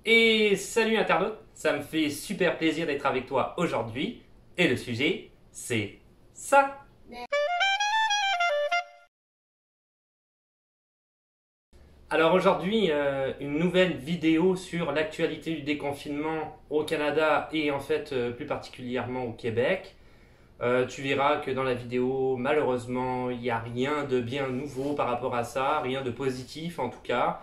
Et salut internaute, ça me fait super plaisir d'être avec toi aujourd'hui. Et le sujet, c'est ça. Alors aujourd'hui, une nouvelle vidéo sur l'actualité du déconfinement au Canada et en fait plus particulièrement au Québec. Tu verras que dans la vidéo, malheureusement, il n'y a rien de bien nouveau par rapport à ça, rien de positif en tout cas,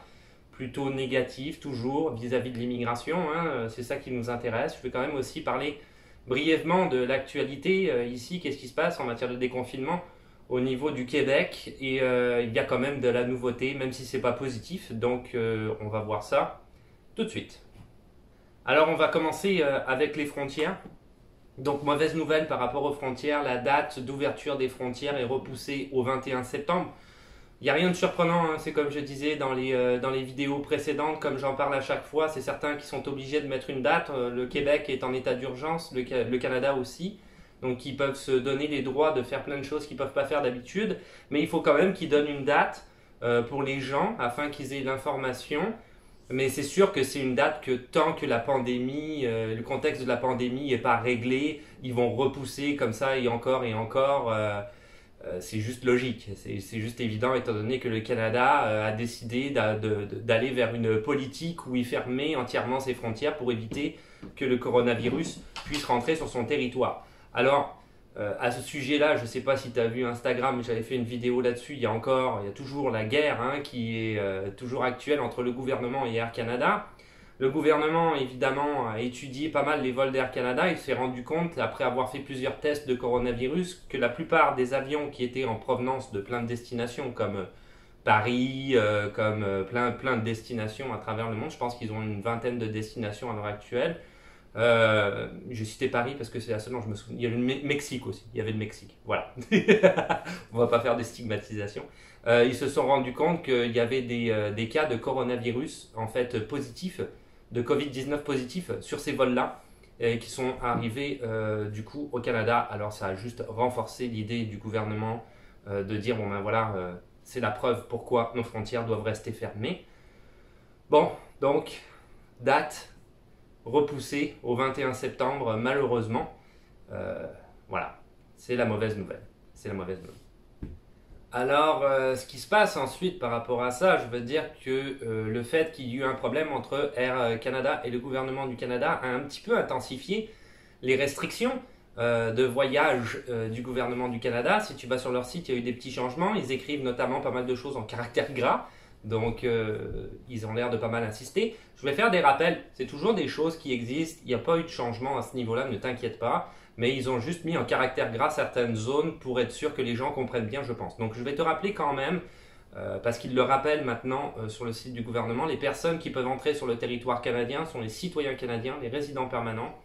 plutôt négatif toujours vis-à-vis de l'immigration, hein, c'est ça qui nous intéresse. Je vais quand même aussi parler brièvement de l'actualité ici, qu'est-ce qui se passe en matière de déconfinement au niveau du Québec et il y a quand même de la nouveauté, même si c'est pas positif, donc on va voir ça tout de suite. Alors on va commencer avec les frontières. Donc mauvaise nouvelle par rapport aux frontières, la date d'ouverture des frontières est repoussée au 21 septembre. Il n'y a rien de surprenant, hein. C'est comme je disais dans les vidéos précédentes, comme j'en parle à chaque fois, c'est certains qui sont obligés de mettre une date. Le Québec est en état d'urgence, le Canada aussi. Donc ils peuvent se donner les droits de faire plein de choses qu'ils ne peuvent pas faire d'habitude. Mais il faut quand même qu'ils donnent une date pour les gens afin qu'ils aient l'information. Mais c'est sûr que c'est une date que tant que la pandémie, le contexte de la pandémie n'est pas réglé, ils vont repousser comme ça et encore et encore. C'est juste logique, c'est juste évident étant donné que le Canada a décidé d'aller vers une politique où il fermait entièrement ses frontières pour éviter que le coronavirus puisse rentrer sur son territoire. Alors, à ce sujet-là, je ne sais pas si tu as vu Instagram, mais j'avais fait une vidéo là-dessus, il y a toujours la guerre qui est toujours actuelle entre le gouvernement et Air Canada. Le gouvernement, évidemment, a étudié pas mal les vols d'Air Canada. Il s'est rendu compte, après avoir fait plusieurs tests de coronavirus, que la plupart des avions qui étaient en provenance de plein de destinations, comme Paris, comme plein de destinations à travers le monde, je pense qu'ils ont une vingtaine de destinations à l'heure actuelle. J'ai cité Paris parce que c'est la seule dont je me souviens. Il y a le Mexique aussi. Il y avait le Mexique. Voilà. On va pas faire de stigmatisation. Ils se sont rendus compte qu'il y avait des cas de coronavirus en fait positifs, de Covid-19 positifs sur ces vols-là, qui sont arrivés du coup au Canada. Alors ça a juste renforcé l'idée du gouvernement de dire bon ben voilà, c'est la preuve pourquoi nos frontières doivent rester fermées. Bon, donc date repoussée au 21 septembre malheureusement. Voilà, c'est la mauvaise nouvelle. C'est la mauvaise nouvelle. Alors, ce qui se passe ensuite par rapport à ça, je veux dire que le fait qu'il y ait eu un problème entre Air Canada et le gouvernement du Canada a un petit peu intensifié les restrictions de voyage du gouvernement du Canada. Si tu vas sur leur site, il y a eu des petits changements. Ils écrivent notamment pas mal de choses en caractères gras. Donc, ils ont l'air de pas mal insister. Je vais faire des rappels. C'est toujours des choses qui existent. Il n'y a pas eu de changement à ce niveau-là, ne t'inquiète pas. Mais ils ont juste mis en caractère gras certaines zones pour être sûr que les gens comprennent bien, je pense. Donc, je vais te rappeler quand même, parce qu'ils le rappellent maintenant sur le site du gouvernement, les personnes qui peuvent entrer sur le territoire canadien sont les citoyens canadiens, les résidents permanents,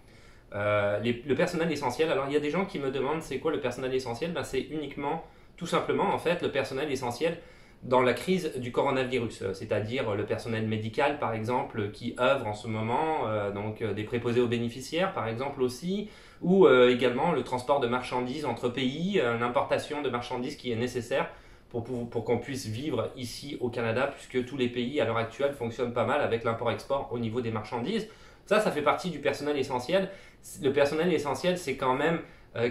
le personnel essentiel. Alors, il y a des gens qui me demandent c'est quoi le personnel essentiel? Ben, c'est uniquement, tout simplement, en fait, le personnel essentiel dans la crise du coronavirus, c'est-à-dire le personnel médical par exemple qui œuvre en ce moment, donc des préposés aux bénéficiaires par exemple aussi, ou également le transport de marchandises entre pays, l'importation de marchandises qui est nécessaire pour qu'on puisse vivre ici au Canada, puisque tous les pays à l'heure actuelle fonctionnent pas mal avec l'import-export au niveau des marchandises. Ça fait partie du personnel essentiel. Le personnel essentiel, c'est quand même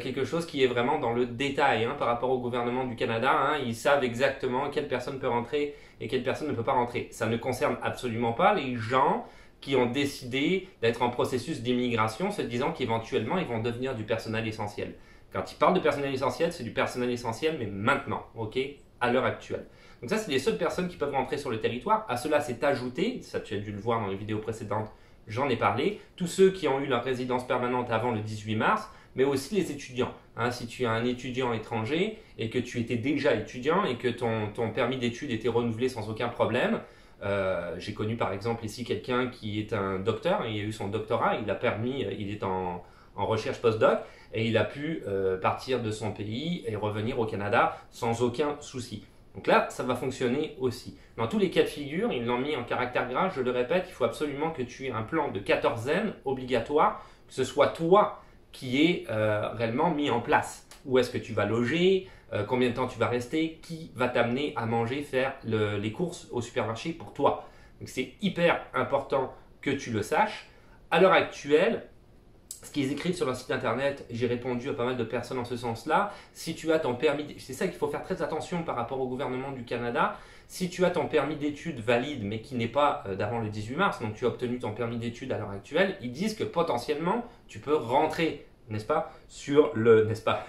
quelque chose qui est vraiment dans le détail par rapport au gouvernement du Canada. Ils savent exactement quelle personne peut rentrer et quelle personne ne peut pas rentrer. Ça ne concerne absolument pas les gens qui ont décidé d'être en processus d'immigration, se disant qu'éventuellement ils vont devenir du personnel essentiel. Quand ils parlent de personnel essentiel, c'est du personnel essentiel, mais maintenant, ok, à l'heure actuelle. Donc ça, c'est les seules personnes qui peuvent rentrer sur le territoire. À cela, c'est ajouté, ça tu as dû le voir dans les vidéos précédentes, j'en ai parlé, tous ceux qui ont eu leur résidence permanente avant le 18 mars, mais aussi les étudiants. Si tu es un étudiant étranger et que tu étais déjà étudiant et que ton permis d'études était renouvelé sans aucun problème, j'ai connu par exemple ici quelqu'un qui est un docteur, il a eu son doctorat, il est en recherche post-doc et il a pu partir de son pays et revenir au Canada sans aucun souci. Donc là, ça va fonctionner aussi. Dans tous les cas de figure, ils l'ont mis en caractère gras, je le répète, il faut absolument que tu aies un plan de quatorzaine obligatoire, que ce soit toi qui est réellement mis en place. Où est-ce que tu vas loger, combien de temps tu vas rester, qui va t'amener à manger, faire les courses au supermarché pour toi. Donc c'est hyper important que tu le saches. À l'heure actuelle, ce qu'ils écrivent sur leur site internet, j'ai répondu à pas mal de personnes en ce sens-là. Si tu as ton permis, c'est ça qu'il faut faire très attention par rapport au gouvernement du Canada. Si tu as ton permis d'études valide, mais qui n'est pas d'avant le 18 mars, donc tu as obtenu ton permis d'études à l'heure actuelle, ils disent que potentiellement tu peux rentrer, n'est-ce pas, sur le, n'est-ce pas,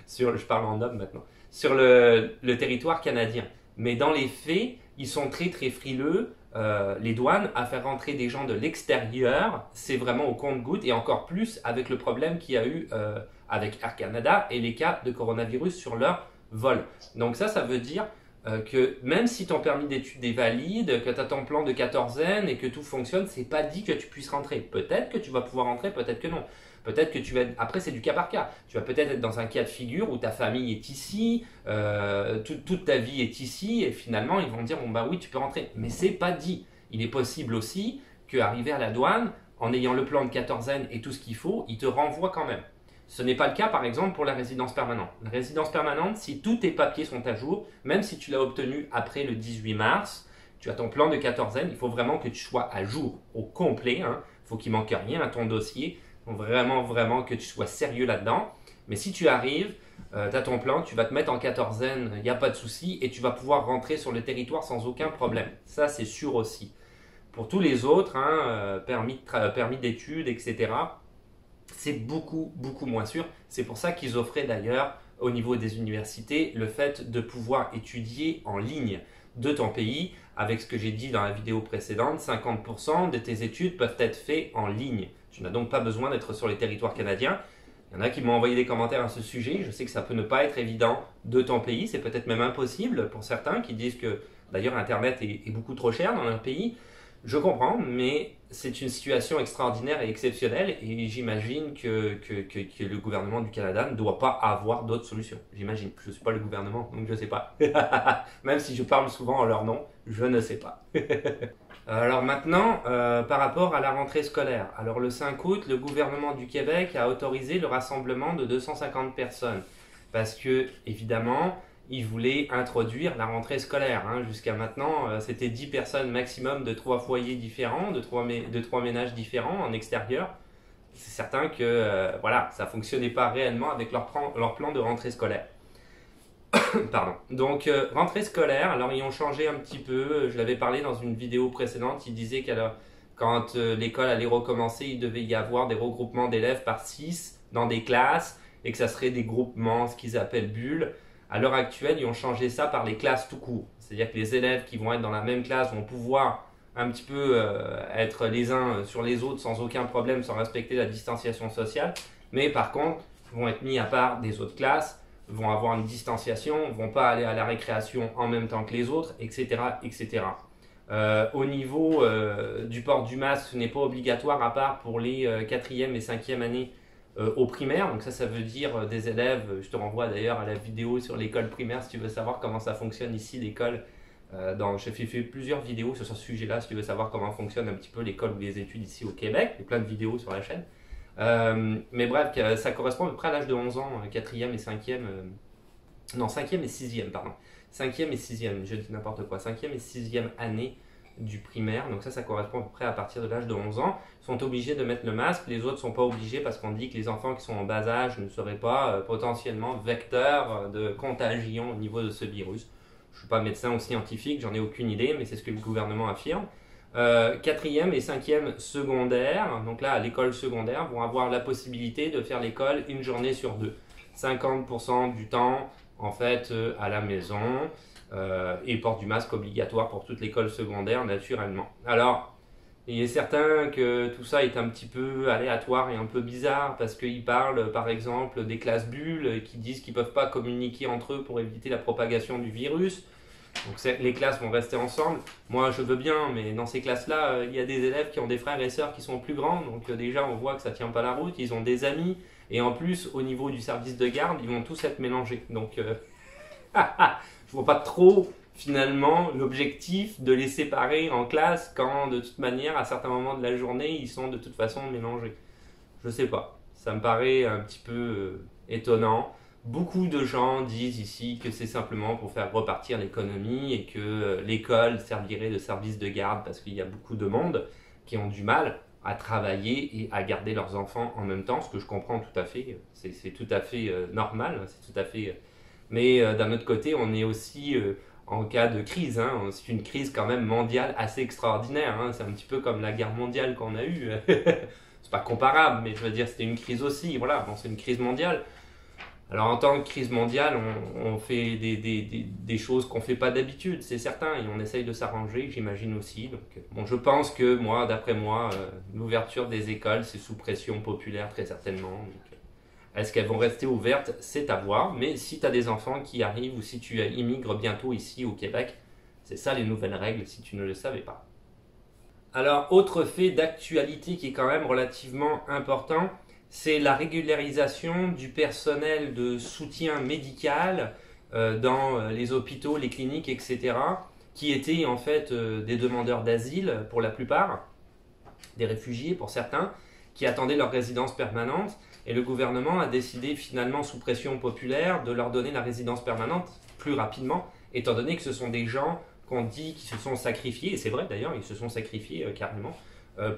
je parle en homme maintenant, sur le territoire canadien. Mais dans les faits, ils sont très très frileux. Les douanes à faire rentrer des gens de l'extérieur, c'est vraiment au compte-gouttes et encore plus avec le problème qu'il y a eu avec Air Canada et les cas de coronavirus sur leur vol. Donc ça veut dire que même si ton permis d'études est valide, que tu as ton plan de quatorzaine et que tout fonctionne, c'est pas dit que tu puisses rentrer. Peut-être que tu vas pouvoir rentrer, peut-être que non. Peut-être que tu vas être... Après, c'est du cas par cas. Tu vas peut-être être dans un cas de figure où ta famille est ici, toute ta vie est ici, et finalement, ils vont dire, bon bah oui, tu peux rentrer. Mais c'est pas dit. Il est possible aussi qu'arriver à la douane, en ayant le plan de quatorzaine et tout ce qu'il faut, ils te renvoient quand même. Ce n'est pas le cas, par exemple, pour la résidence permanente. La résidence permanente, si tous tes papiers sont à jour, même si tu l'as obtenu après le 18 mars, tu as ton plan de quatorzaine, il faut vraiment que tu sois à jour, au complet. Il faut qu'il manque rien à ton dossier. Vraiment que tu sois sérieux là-dedans. Mais si tu arrives, tu as ton plan, tu vas te mettre en quatorzaine, il n'y a pas de souci, et tu vas pouvoir rentrer sur le territoire sans aucun problème. Ça, c'est sûr aussi. Pour tous les autres, permis d'études, etc., c'est beaucoup moins sûr. C'est pour ça qu'ils offraient d'ailleurs, au niveau des universités, le fait de pouvoir étudier en ligne de ton pays. Avec ce que j'ai dit dans la vidéo précédente, 50% de tes études peuvent être faites en ligne. Tu n'as donc pas besoin d'être sur les territoires canadiens. Il y en a qui m'ont envoyé des commentaires à ce sujet. Je sais que ça peut ne pas être évident de ton pays. C'est peut-être même impossible pour certains qui disent que d'ailleurs Internet est beaucoup trop cher dans leur pays. Je comprends, mais c'est une situation extraordinaire et exceptionnelle et j'imagine que le gouvernement du Canada ne doit pas avoir d'autres solutions. J'imagine. Je ne suis pas le gouvernement, donc je ne sais pas. Même si je parle souvent en leur nom, je ne sais pas. Alors maintenant, par rapport à la rentrée scolaire. Alors le 5 août, le gouvernement du Québec a autorisé le rassemblement de 250 personnes. Parce que, évidemment, ils voulaient introduire la rentrée scolaire. Jusqu'à maintenant, c'était 10 personnes maximum de 3 foyers différents, de 3 ménages différents en extérieur. C'est certain que voilà, ça ne fonctionnait pas réellement avec leur plan de rentrée scolaire. Pardon. Donc, rentrée scolaire, alors ils ont changé un petit peu. Je l'avais parlé dans une vidéo précédente. Ils disaient que quand l'école allait recommencer, il devait y avoir des regroupements d'élèves par 6 dans des classes et que ça serait des groupements, ce qu'ils appellent bulles. À l'heure actuelle, ils ont changé ça par les classes tout court. C'est-à-dire que les élèves qui vont être dans la même classe vont pouvoir un petit peu être les uns sur les autres sans aucun problème, sans respecter la distanciation sociale. Mais par contre, vont être mis à part des autres classes, vont avoir une distanciation, vont pas aller à la récréation en même temps que les autres, etc. etc. Au niveau du port du masque, ce n'est pas obligatoire à part pour les 4e et 5e années au primaire. Donc ça veut dire des élèves, je te renvoie d'ailleurs à la vidéo sur l'école primaire si tu veux savoir comment ça fonctionne ici l'école. J'ai fait plusieurs vidéos sur ce sujet-là si tu veux savoir comment fonctionne un petit peu l'école ou les études ici au Québec. Il y a plein de vidéos sur la chaîne. Mais bref, ça correspond à peu près à l'âge de 11 ans, 4e et 5e, non 5e et 6e, pardon. 5e et 6e, je dis n'importe quoi, 5e et 6e année du primaire, donc ça correspond à peu près à partir de l'âge de 11 ans, sont obligés de mettre le masque, les autres ne sont pas obligés parce qu'on dit que les enfants qui sont en bas âge ne seraient pas potentiellement vecteurs de contagion au niveau de ce virus. Je ne suis pas médecin ou scientifique, j'en ai aucune idée, mais c'est ce que le gouvernement affirme. 4e et 5e secondaire, donc là à l'école secondaire, vont avoir la possibilité de faire l'école une journée sur 2. 50% du temps en fait à la maison et port du masque obligatoire pour toute l'école secondaire naturellement. Alors il est certain que tout ça est un petit peu aléatoire et un peu bizarre parce qu'ils parlent par exemple des classes bulles qui disent qu'ils ne peuvent pas communiquer entre eux pour éviter la propagation du virus. Donc les classes vont rester ensemble. Moi je veux bien, mais dans ces classes-là, il y a des élèves qui ont des frères et sœurs qui sont plus grands. Donc déjà on voit que ça ne tient pas la route, ils ont des amis. Et en plus, au niveau du service de garde, ils vont tous être mélangés. Donc je ne vois pas trop finalement l'objectif de les séparer en classe quand de toute manière, à certains moments de la journée, ils sont de toute façon mélangés. Je ne sais pas. Ça me paraît un petit peu étonnant. Beaucoup de gens disent ici que c'est simplement pour faire repartir l'économie et que l'école servirait de service de garde parce qu'il y a beaucoup de monde. qui ont du mal à travailler et à garder leurs enfants en même temps, ce que je comprends tout à fait, c'est tout à fait normal, c'est tout à fait... Mais d'un autre côté, on est aussi en cas de crise, hein, c'est une crise quand même mondiale assez extraordinaire, hein, c'est un petit peu comme la guerre mondiale qu'on a eue, c'est pas comparable, mais je veux dire c'était une crise aussi, voilà, bon, c'est une crise mondiale. Alors en tant que crise mondiale, on fait des choses qu'on ne fait pas d'habitude, c'est certain, et on essaye de s'arranger, j'imagine aussi. Donc, bon, je pense que moi, d'après moi, l'ouverture des écoles, c'est sous pression populaire très certainement. Donc, est-ce qu'elles vont rester ouvertes? C'est à voir, mais si tu as des enfants qui arrivent ou si tu immigres bientôt ici au Québec, c'est ça les nouvelles règles si tu ne le savais pas. Alors, autre fait d'actualité qui est quand même relativement important, c'est la régularisation du personnel de soutien médical dans les hôpitaux, les cliniques, etc., qui étaient en fait des demandeurs d'asile pour la plupart, des réfugiés pour certains, qui attendaient leur résidence permanente. Et le gouvernement a décidé finalement, sous pression populaire, de leur donner la résidence permanente plus rapidement, étant donné que ce sont des gens qu'on dit qui se sont sacrifiés, et c'est vrai d'ailleurs, ils se sont sacrifiés carrément,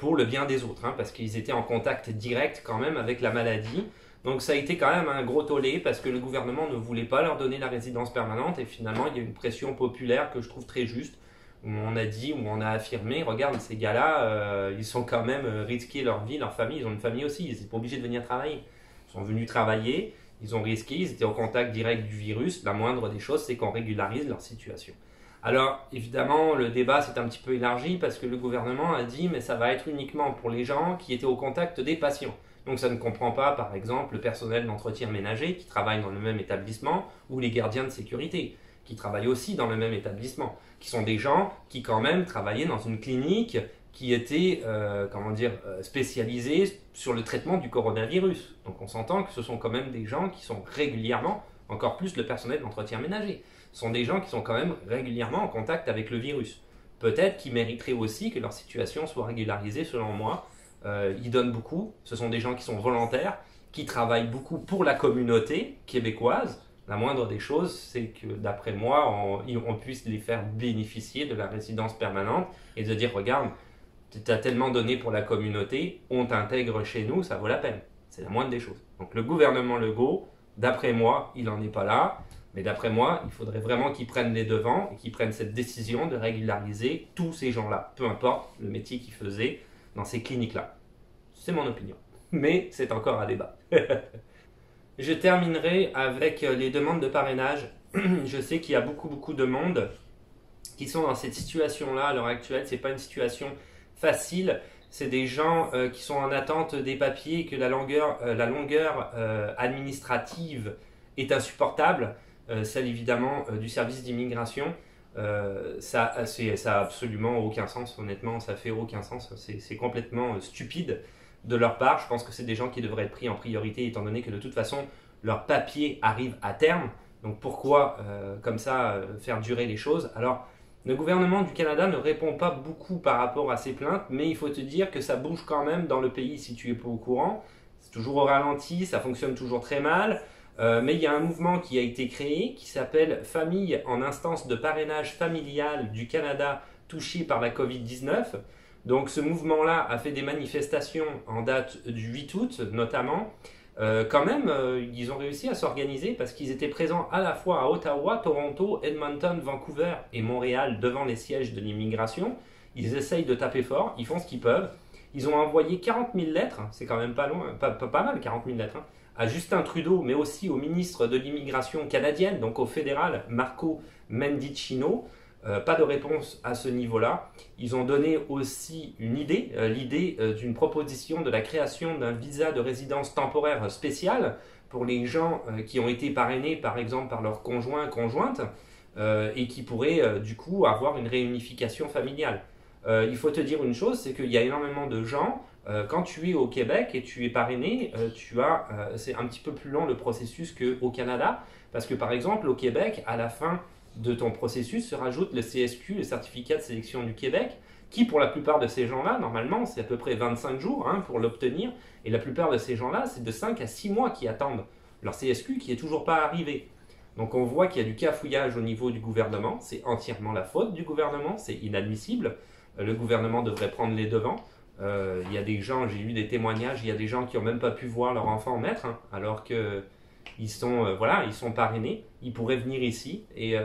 pour le bien des autres, hein, parce qu'ils étaient en contact direct quand même avec la maladie. Donc ça a été quand même un gros tollé parce que le gouvernement ne voulait pas leur donner la résidence permanente et finalement il y a une pression populaire que je trouve très juste où on a dit, où on a affirmé, regarde ces gars-là, ils sont quand même risqués leur vie, leur famille, ils ont une famille aussi, ils n'étaient pas obligés de venir travailler. Ils sont venus travailler, ils ont risqué, ils étaient en contact direct du virus, la moindre des choses c'est qu'on régularise leur situation. Alors, évidemment, le débat s'est un petit peu élargi parce que le gouvernement a dit mais ça va être uniquement pour les gens qui étaient au contact des patients. Donc ça ne comprend pas, par exemple, le personnel d'entretien ménager qui travaille dans le même établissement ou les gardiens de sécurité qui travaillent aussi dans le même établissement, qui sont des gens qui quand même travaillaient dans une clinique qui était spécialisée sur le traitement du coronavirus. Donc on s'entend que ce sont quand même des gens qui sont régulièrement, encore plus le personnel d'entretien ménager, sont des gens qui sont quand même régulièrement en contact avec le virus. Peut-être qu'ils mériteraient aussi que leur situation soit régularisée selon moi. Ils donnent beaucoup, ce sont des gens qui sont volontaires, qui travaillent beaucoup pour la communauté québécoise. La moindre des choses, c'est que d'après moi, on puisse les faire bénéficier de la résidence permanente et de dire, regarde, tu as tellement donné pour la communauté, on t'intègre chez nous, ça vaut la peine. C'est la moindre des choses. Donc le gouvernement Legault, d'après moi, il n'en est pas là. Mais d'après moi, il faudrait vraiment qu'ils prennent les devants et qu'ils prennent cette décision de régulariser tous ces gens-là, peu importe le métier qu'ils faisaient dans ces cliniques-là. C'est mon opinion. Mais c'est encore un débat. Je terminerai avec les demandes de parrainage. Je sais qu'il y a beaucoup de monde qui sont dans cette situation-là à l'heure actuelle. Ce n'est pas une situation facile. C'est des gens qui sont en attente des papiers et que la longueur administrative est insupportable. Celle évidemment du service d'immigration, ça a absolument aucun sens, honnêtement, ça fait aucun sens, c'est complètement stupide de leur part. Je pense que c'est des gens qui devraient être pris en priorité étant donné que de toute façon leur papier arrive à terme, donc pourquoi comme ça faire durer les choses? Alors le gouvernement du Canada ne répond pas beaucoup par rapport à ces plaintes, mais il faut te dire que ça bouge quand même dans le pays si tu es pas au courant, c'est toujours au ralenti, ça fonctionne toujours très mal. Mais il y a un mouvement qui a été créé qui s'appelle Famille en instance de parrainage familial du Canada touché par la Covid-19. Donc ce mouvement-là a fait des manifestations en date du 8 août notamment. Quand même, ils ont réussi à s'organiser parce qu'ils étaient présents à la fois à Ottawa, Toronto, Edmonton, Vancouver et Montréal devant les sièges de l'immigration. Ils essayent de taper fort, ils font ce qu'ils peuvent. Ils ont envoyé 40 000 lettres, c'est quand même pas loin, pas mal 40 000 lettres, hein, à Justin Trudeau, mais aussi au ministre de l'immigration canadienne, donc au fédéral, Marco Mendicino. Pas de réponse à ce niveau-là. Ils ont donné aussi une idée, l'idée d'une proposition de la création d'un visa de résidence temporaire spécial pour les gens qui ont été parrainés, par exemple, par leur conjoint, conjointe, et qui pourraient du coup avoir une réunification familiale. Il faut te dire une chose, c'est qu'il y a énormément de gens, quand tu es au Québec et tu es parrainé, c'est un petit peu plus long le processus qu'au Canada, parce que par exemple au Québec, à la fin de ton processus se rajoute le CSQ, le certificat de sélection du Québec, qui pour la plupart de ces gens-là, normalement c'est à peu près 25 jours hein, pour l'obtenir, et la plupart de ces gens-là, c'est de 5 à 6 mois qui attendent leur CSQ qui n'est toujours pas arrivé. Donc on voit qu'il y a du cafouillage au niveau du gouvernement, c'est entièrement la faute du gouvernement, c'est inadmissible. Le gouvernement devrait prendre les devants. Il y a des gens, j'ai lu des témoignages, il y a des gens qui n'ont même pas pu voir leur enfant naître, hein, alors que voilà, ils sont parrainés, ils pourraient venir ici et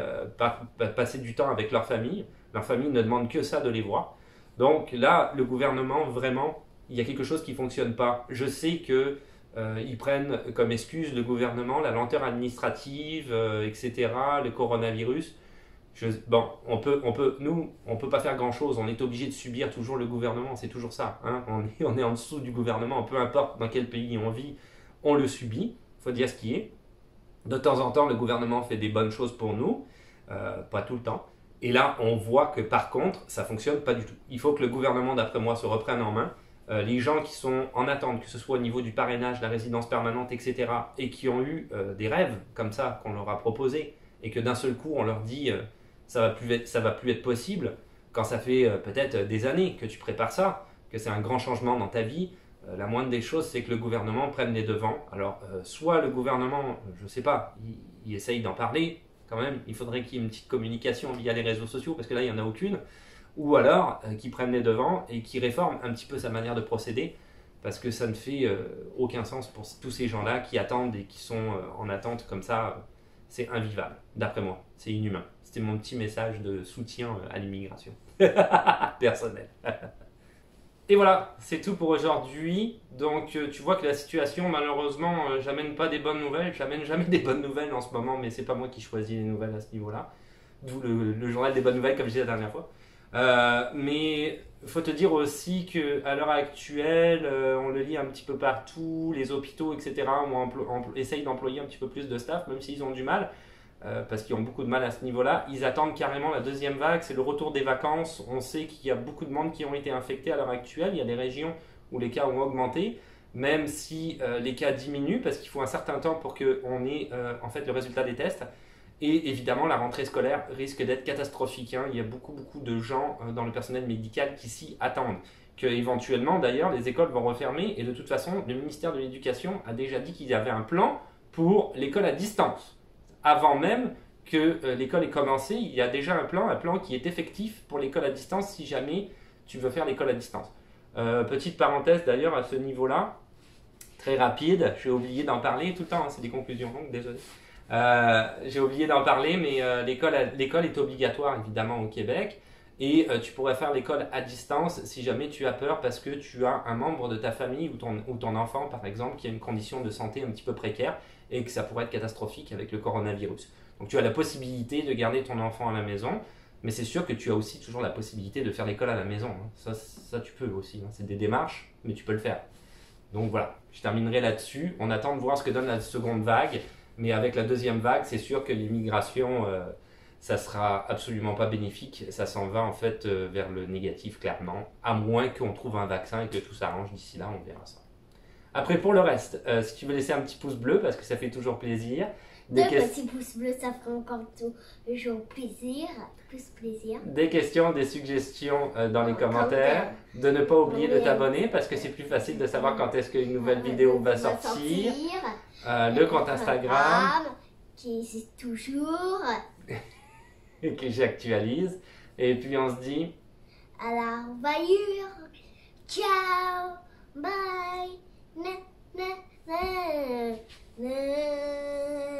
passer du temps avec leur famille. Leur famille ne demande que ça de les voir. Donc là, le gouvernement, vraiment, il y a quelque chose qui ne fonctionne pas. Je sais que ils prennent comme excuse le gouvernement, la lenteur administrative, etc., le coronavirus. Bon, nous, on peut pas faire grand-chose. On est obligé de subir toujours le gouvernement, c'est toujours ça. Hein. On est en dessous du gouvernement, peu importe dans quel pays on vit, on le subit. Il faut dire ce qui est. De temps en temps, le gouvernement fait des bonnes choses pour nous, pas tout le temps. Et là, on voit que par contre, ça fonctionne pas du tout. Il faut que le gouvernement, d'après moi, se reprenne en main. Les gens qui sont en attente, que ce soit au niveau du parrainage, la résidence permanente, etc., et qui ont eu des rêves comme ça qu'on leur a proposés, et que d'un seul coup on leur dit ça va plus être possible, quand ça fait peut-être des années que tu prépares ça, que c'est un grand changement dans ta vie, la moindre des choses c'est que le gouvernement prenne les devants. Alors soit le gouvernement, je sais pas, il essaye d'en parler quand même, il faudrait qu'il y ait une petite communication via les réseaux sociaux, parce que là il n'y en a aucune, ou alors qui prennent les devants et qui réforment un petit peu sa manière de procéder, parce que ça ne fait aucun sens pour tous ces gens-là qui attendent et qui sont en attente comme ça. C'est invivable, d'après moi, c'est inhumain. C'était mon petit message de soutien à l'immigration personnel. Et voilà, c'est tout pour aujourd'hui. Donc tu vois que la situation, malheureusement, j'amène pas des bonnes nouvelles, j'amène jamais des bonnes nouvelles en ce moment, mais c'est pas moi qui choisis les nouvelles à ce niveau-là. D'où le journal des bonnes nouvelles, comme je disais la dernière fois. Mais il faut te dire aussi qu'à l'heure actuelle, on le lit un petit peu partout, les hôpitaux, etc., essayent d'employer un petit peu plus de staff, même s'ils ont du mal, parce qu'ils ont beaucoup de mal à ce niveau-là. Ils attendent carrément la deuxième vague, c'est le retour des vacances. On sait qu'il y a beaucoup de monde qui ont été infectés à l'heure actuelle. Il y a des régions où les cas ont augmenté, même si les cas diminuent, parce qu'il faut un certain temps pour qu'on ait en fait le résultat des tests. Et évidemment, la rentrée scolaire risque d'être catastrophique. Hein. Il y a beaucoup de gens dans le personnel médical qui s'y attendent. Qu'éventuellement, d'ailleurs, les écoles vont refermer. Et de toute façon, le ministère de l'Éducation a déjà dit qu'il y avait un plan pour l'école à distance. Avant même que l'école ait commencé, il y a déjà un plan qui est effectif pour l'école à distance si jamais tu veux faire l'école à distance. Petite parenthèse d'ailleurs à ce niveau-là, très rapide, j'ai oublié d'en parler tout le temps, hein, c'est des conclusions longues, désolé. J'ai oublié d'en parler, mais l'école est obligatoire évidemment au Québec et tu pourrais faire l'école à distance si jamais tu as peur parce que tu as un membre de ta famille ou ton enfant par exemple qui a une condition de santé un petit peu précaire et que ça pourrait être catastrophique avec le coronavirus. Donc tu as la possibilité de garder ton enfant à la maison, mais c'est sûr que tu as aussi toujours la possibilité de faire l'école à la maison. Hein. Ça tu peux aussi, hein. C'est des démarches, mais tu peux le faire. Donc voilà, je terminerai là-dessus. On attend de voir ce que donne la seconde vague. Mais avec la deuxième vague, c'est sûr que l'immigration, ça sera absolument pas bénéfique. Ça s'en va en fait vers le négatif, clairement. À moins qu'on trouve un vaccin et que tout s'arrange d'ici là, on verra ça. Après, pour le reste, si tu veux laisser un petit pouce bleu, parce que ça fait toujours plaisir. Deux petits pouces bleus, ça fera encore toujours plaisir. Plus plaisir. Des questions, des suggestions dans les commentaires. De ne pas oublier de t'abonner, parce que c'est plus facile de savoir quand est-ce qu'une nouvelle vidéo va sortir. Le compte Instagram qui existe toujours et que j'actualise. Et puis on se dit à la revoyure. Ciao, bye. Na, na, na, na.